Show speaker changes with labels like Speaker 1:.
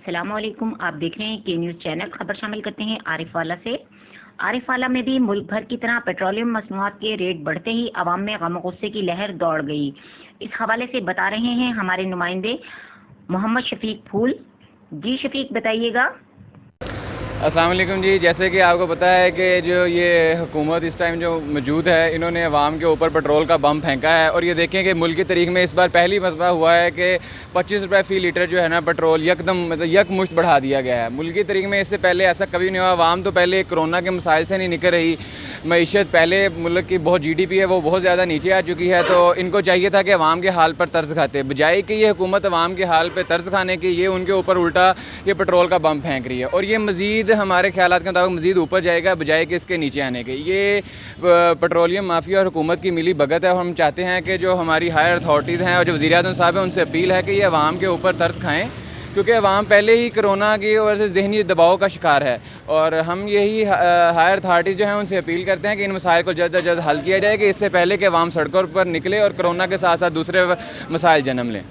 Speaker 1: अस्सलाम वालेकुम। आप देख रहे हैं के न्यूज़ चैनल। खबर शामिल करते हैं आरिफ वाला से। आरिफ वाला में भी मुल्क भर की तरह पेट्रोलियम मसनूआत के रेट बढ़ते ही अवाम में गम गुस्से की लहर दौड़ गई। इस हवाले से बता रहे हैं हमारे नुमाइंदे मोहम्मद शफीक फूल। जी शफीक, बताइएगा।
Speaker 2: अस्सलाम वालेकुम जी। जैसे कि आपको पता है कि जो ये हुकूमत इस टाइम जो मौजूद है, इन्होंने अवाम के ऊपर पेट्रोल का बम फेंका है। और ये देखें कि मुल्क की तारीख में इस बार पहली मरतबा हुआ है कि 25 रुपये फ़ी लीटर जो है ना पेट्रोल यकदम मतलब यकमुश्त बढ़ा दिया गया है। मुल्क की तारीख में इससे पहले ऐसा कभी नहीं हुआ। अवाम तो पहले कोरोना के मसाइल से नहीं निकल रही, मईशत पहले मुल्क की बहुत GDP है वो बहुत ज़्यादा नीचे आ चुकी है। तो इनको चाहिए था कि अवाम के हाल पर तर्स खाते, बजाय कि ये हुकूमत अवाम के हाल पर तर्स खाने की ये उनके ऊपर उल्टा ये पेट्रोल का बम फेंक रही है। और ये मज़ीद हमारे ख्यालात के मुताबिक मज़ीद ऊपर जाएगा बजाय कि इसके नीचे आने के। ये पेट्रोलियम माफिया और हुकूमत की मिली भगत है। और हम चाहते हैं कि जो हमारी हायर अथॉरिटीज़ हैं और जो वज़ीर-ए-आज़म साहब हैं, उनसे अपील है कि ये अवाम के ऊपर तरस खाएँ, क्योंकि अवाम पहले ही कोरोना की वजह से ज़हनी दबाव का शिकार है। और हम यही हायर अथॉरिटीज़ जो हैं उनसे अपील करते हैं कि इन मसाइल को जल्द अज जल्द हल किया जाए, कि इससे पहले कि अवाम सड़कों पर निकले और कोरोना के साथ साथ दूसरे मसाइल जन्म लें।